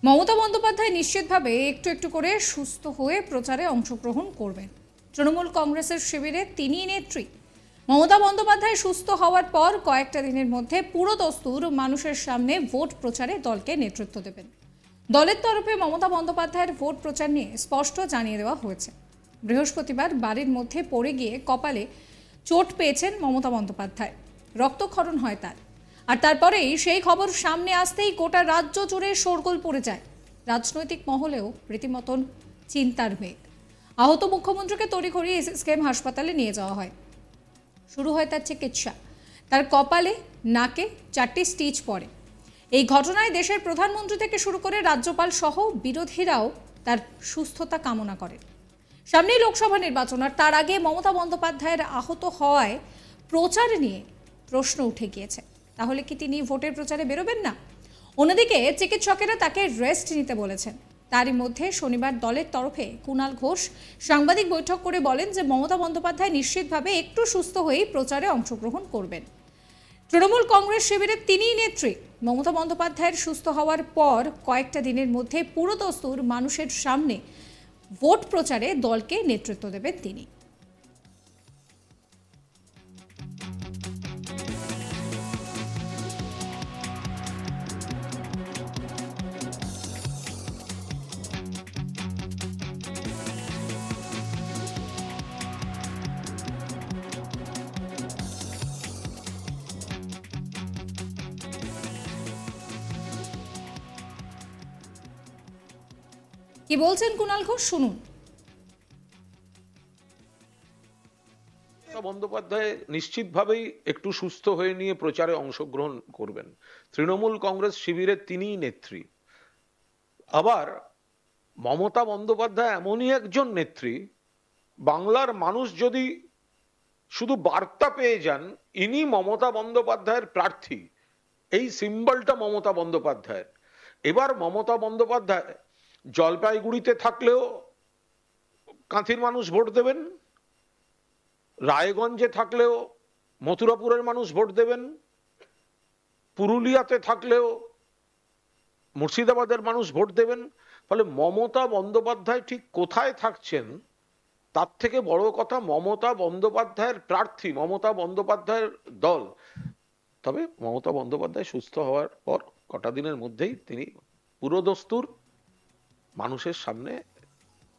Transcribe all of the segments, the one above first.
মমতা বন্দ্যোপাধ্যায় নিশ্চিতভাবে একটু একটু করে সুস্থ হয়ে প্রচারে অংশগ্রহণ করবেন। তৃণমূল কংগ্রেসের শিবিরে তিনিই নেত্রী। মমতা বন্দ্যোপাধ্যায় সুস্থ হওয়ার পর কয়েকটা দিনের মধ্যে পুরো দস্তুর মানুষের সামনে ভোট প্রচারে দলকে নেতৃত্ব দেবেন। দলের তরফে মমতা বন্দ্যোপাধ্যায়ের ভোট প্রচার নিয়ে স্পষ্ট জানিয়ে দেওয়া হয়েছে। বৃহস্পতিবার বাড়ির মধ্যে পড়ে গিয়ে কপালে চোট পেয়েছেন মমতা বন্দ্যোপাধ্যায়। রক্তক্ষরণ হয় তার। আর তারপরেই সেই খবর সামনে আসতেই গোটা রাজ্য জুড়ে শোরগোল পড়ে যায়। রাজনৈতিক মহলেও রীতিমতন চিন্তার মেঘ। আহত মুখ্যমন্ত্রীকে তড়িঘড়ি এসএসকেএম হাসপাতালে নিয়ে যাওয়া হয়। শুরু হয় তার চিকিৎসা। তার কপালে নাকে 4টি স্টিচ পড়ে। এই ঘটনায় দেশের প্রধানমন্ত্রী থেকে শুরু করে রাজ্যপাল সহ বিরোধীরাও তার সুস্থতা কামনা করেন। সামনেই লোকসভা নির্বাচন, আর তার আগে মমতা বন্দ্যোপাধ্যায়ের আহত হওয়ায় প্রচার নিয়ে প্রশ্ন উঠে গিয়েছে। তাহলে কি তিনি ভোটের প্রচারে বেরোবেন না? অন্যদিকে চিকিৎসকেরা তাকে রেস্ট নিতে বলেছেন। তারই মধ্যে শনিবার দলের তরফে কুণাল ঘোষ সাংবাদিক বৈঠক করে বলেন যে মমতা বন্দ্যোপাধ্যায় নিশ্চিতভাবে একটু সুস্থ হয়েই প্রচারে অংশগ্রহণ করবেন। তৃণমূল কংগ্রেস শিবিরের তিনিই নেত্রী। মমতা বন্দ্যোপাধ্যায়ের সুস্থ হওয়ার পর কয়েকটা দিনের মধ্যে পুরো দস্তুর মানুষের সামনে ভোট প্রচারে দলকে নেতৃত্ব দেবেন তিনি। কি বলছেন কুণাল ঘোষ, শুনুন। বন্দ্যোপাধ্যায় নিশ্চিতভাবেই একটু সুস্থ হয়ে নিয়ে প্রচারে অংশগ্রহণ করবেন। তৃণমূল কংগ্রেস শিবিরের তিনিই নেত্রী। আবার মমতা বন্দ্যোপাধ্যায় এমনই একজন নেত্রী, বাংলার মানুষ যদি শুধু বার্তা পেয়ে যান ইনি মমতা বন্দ্যোপাধ্যায়ের প্রার্থী, এই সিম্বলটা মমতা বন্দ্যোপাধ্যায়ের। এবার মমতা বন্দ্যোপাধ্যায় জলপাইগুড়িতে থাকলেও কাঁথির মানুষ ভোট দেবেন, রায়গঞ্জে থাকলেও মথুরাপুরের মানুষ ভোট দেবেন, পুরুলিয়াতে থাকলেও মুর্শিদাবাদের মানুষ ভোট দেবেন। ফলে মমতা বন্দ্যোপাধ্যায় ঠিক কোথায় থাকছেন তার থেকে বড় কথা মমতা বন্দ্যোপাধ্যায়ের প্রার্থী, মমতা বন্দ্যোপাধ্যায়ের দল। তবে মমতা বন্দ্যোপাধ্যায় সুস্থ হওয়ার পর কটা দিনের মধ্যেই তিনি পুরোদস্তুর মানুষের সামনে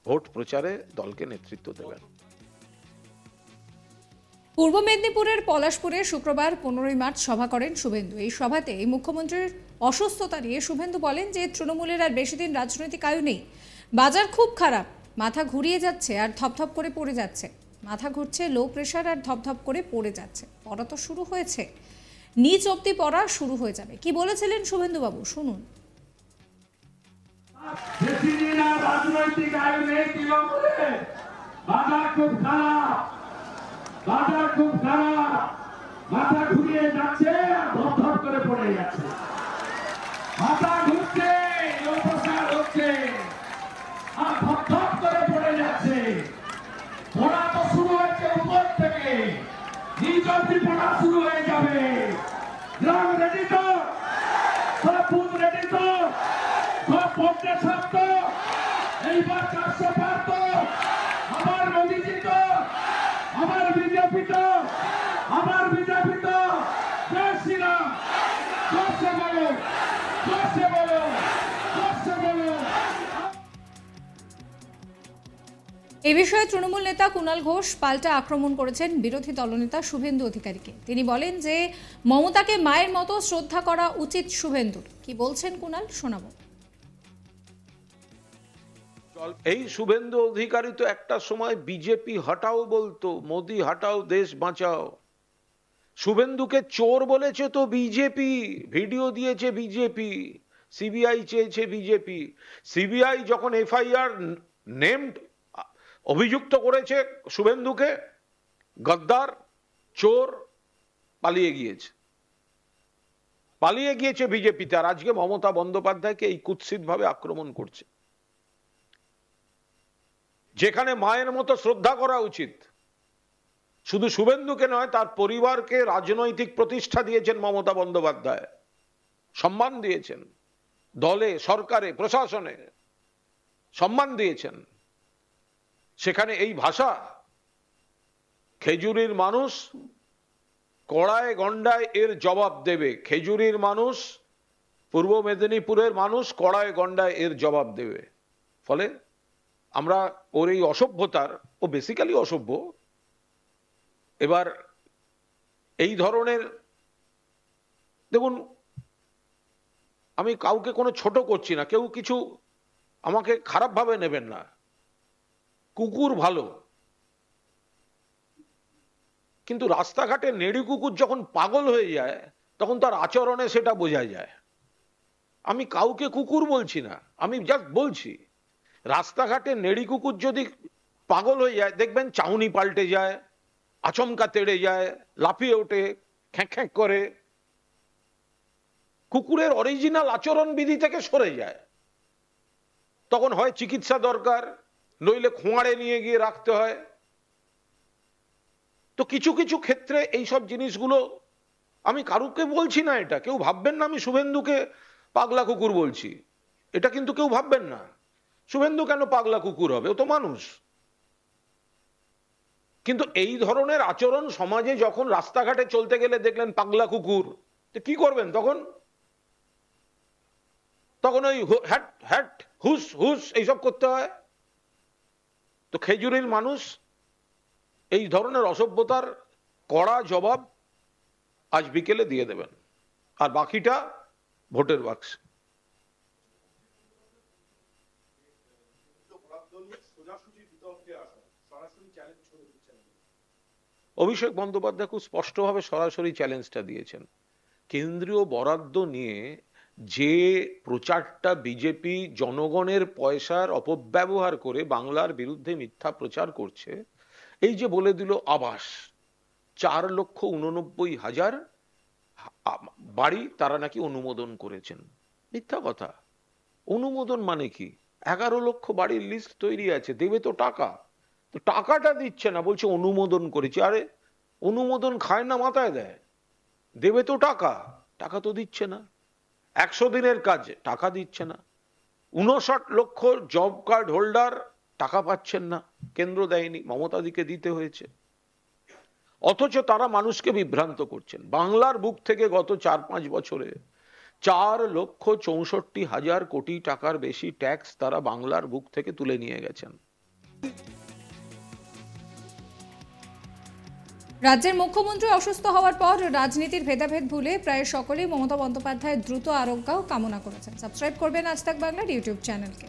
ভোট প্রচারে দলকে নেতৃত্ব দেবেন। পূর্ব মেদিনীপুরের পলাশপুরে শুক্রবার 15ই মার্চ সভা করেন শুভেন্দু। এই সভাতে মুখ্যমন্ত্রীর অসুস্থতা নিয়ে শুভেন্দু বলেন যে তৃণমূলের আর বেশি দিন রাজনৈতিক আয়ু নেই। বাজার খুব খারাপ, মাথা ঘুরিয়ে যাচ্ছে আর ধপধপ করে পড়ে যাচ্ছে। মাথা ঘুরছে, লো প্রেশার আর ধপধপ করে পড়ে যাচ্ছে। পড়া তো শুরু হয়েছে, নিচ অব্দি পড়া শুরু হয়ে যাবে। কি বলেছিলেন শুভেন্দু বাবু, শুনুন। রাজনৈতিক আয়ু নেই তৃণমূলে, বাজার খুব খারাপ, বাজার খুব খারাপ, মাথা ঘুরিয়ে যাচ্ছে আর ধপধপ করে পড়ে যাচ্ছে। মাথা ঘুরছে, লোকসার হচ্ছে আর ধপধপ করে পড়ে যাচ্ছে। পড়া তো শুরু হয়েছে উপর থেকে, নিচ অব্দি পড়া শুরু হয়ে যাবে। গ্রাম রেডি তো, সব বুথ রেডি তো, সব পড়তে শব্দ। এইবার 400 পার তো, আমার মোদীজি তো, আমার বিজেপি তো, আমার বিজেপি তো। জয় শ্রীরাম, জোরসে বলো, জোরসে বলো, জোরসে বলো। এই বিষয়ে তৃণমূল নেতা কুণাল ঘোষ পাল্টা আক্রমণ করেছেন বিরোধী দলনেতা শুভেন্দু অধিকারীকে। তিনি বলেন যে মমতাকে মায়ের মতো শ্রদ্ধা করা উচিত শুভেন্দুর। কি বলছেন কুণাল, শোনাবো। এই শুভেন্দু অধিকারী তো একটা সময় বিজেপি হটাও বলতো, মোদি হটাও দেশ বাঁচাও। শুভেন্দুকে চোর বলেছে তো বিজেপি, ভিডিও দিয়েছে বিজেপি, সিবিআই চেয়েছে বিজেপি। সিবিআই যখন এফআইআর নেমড অভিযুক্ত করেছে শুভেন্দুকে গদ্দার, চোর, পালিয়ে গিয়েছে বিজেপিতে। আর আজকে মমতা বন্দ্যোপাধ্যায়কে এই কুৎসিত ভাবে আক্রমণ করছে। যেখানে মায়ের মতো শ্রদ্ধা করা উচিত, শুধু শুভেন্দুকে নয় তার পরিবারকে রাজনৈতিক প্রতিষ্ঠা দিয়েছেন মমতা বন্দ্যোপাধ্যায়, সম্মান দিয়েছেন। দলে, সরকারে, প্রশাসনে সম্মান দিয়েছেন, সেখানে এই ভাষা? খেজুরির মানুষ কড়ায় গন্ডায় এর জবাব দেবে। খেজুরির মানুষ, পূর্ব মেদিনীপুরের মানুষ কড়ায় গন্ডায় এর জবাব দেবে। ফলে আমরা ওর এই অসভ্যতার, ও বেসিক্যালি অসভ্য, এবার এই ধরনের, দেখুন আমি কাউকে কোনো ছোট করছি না, কেউ কিছু আমাকে খারাপভাবে নেবেন না। কুকুর ভালো, কিন্তু রাস্তাঘাটে নেড়ি কুকুর যখন পাগল হয়ে যায় তখন তার আচরণে সেটা বোঝা যায়। আমি কাউকে কুকুর বলছি না, আমি জাস্ট বলছি রাস্তাঘাটে নেড়ি কুকুর যদি পাগল হয়ে যায়, দেখবেন চাউনি পাল্টে যায়, আচমকা তেড়ে যায়, লাফিয়ে ওঠে, খ্যাঁক খ্যাঁক করে, কুকুরের অরিজিনাল আচরণ বিধি থেকে সরে যায়। তখন হয় চিকিৎসা দরকার, নইলে খোঁয়াড়ে নিয়ে গিয়ে রাখতে হয়। তো কিছু কিছু ক্ষেত্রে এইসব জিনিসগুলো, আমি কারুকে বলছি না, এটা কেউ ভাববেন না আমি শুভেন্দুকে পাগলা কুকুর বলছি, এটা কিন্তু কেউ ভাববেন না। শুভেন্দু কেন পাগলা কুকুর হবে? ও তো মানুষ। কিন্তু এই ধরনের আচরণ সমাজে যখন রাস্তাঘাটে চলতে গেলে দেখলেন পাগলা কুকুর, তো কি করবেন তখন? তখন ওই হ্যাট হ্যাট হুস হুস এইসব করতে হয়। তো খেজুরির মানুষ এই ধরনের অসভ্যতার কড়া জবাব আজ বিকেলে দিয়ে দেবেন, আর বাকিটা ভোটের বাক্সে। অভিষেক বন্দ্যোপাধ্যায় খুব স্পষ্টভাবে সরাসরি চ্যালেঞ্জটা দিয়েছেন। কেন্দ্রীয় বরাদ্দ নিয়ে যে প্রচারটা বিজেপি জনগণের পয়সার অপব্যবহার করে বাংলার বিরুদ্ধে মিথ্যা প্রচার করছে, এই যে বলে দিল আবাস 4,89,000 বাড়ি তারা নাকি অনুমোদন করেছেন, মিথ্যা কথা। অনুমোদন মানে কি? 11 লক্ষ বাড়ির লিস্ট তৈরি আছে, দেবে তো টাকা, তো টাকাটা দিচ্ছে না, বলছে অনুমোদন করেছি। আরে অনুমোদন খায় না মাথায় দেয়, দেবে তো টাকা, টাকা তো দিচ্ছে না। 100 দিনের কাজ, টাকা দিচ্ছে না। 59 লক্ষ জব কার্ড হোল্ডার টাকা পাচ্ছেন না, কেন্দ্র দেয়নি, মমতাদিকে দিতে হয়েছে। অথচ তারা মানুষকে বিভ্রান্ত করছেন। বাংলার বুক থেকে গত 4-5 বছরে 4,64,000 কোটি টাকার বেশি ট্যাক্স তারা বাংলার বুক থেকে তুলে নিয়ে গেছেন। রাজ্যের মুখ্যমন্ত্রী অসুস্থ হওয়ার পর রাজনীতির ভেদাভেদ ভুলে প্রায় সকলেই মমতা বন্দ্যোপাধ্যায়ের দ্রুত আরোগ্য কামনা করেছেন। সাবস্ক্রাইব করবেন আজ তাক বাংলার ইউটিউব চ্যানেলকে।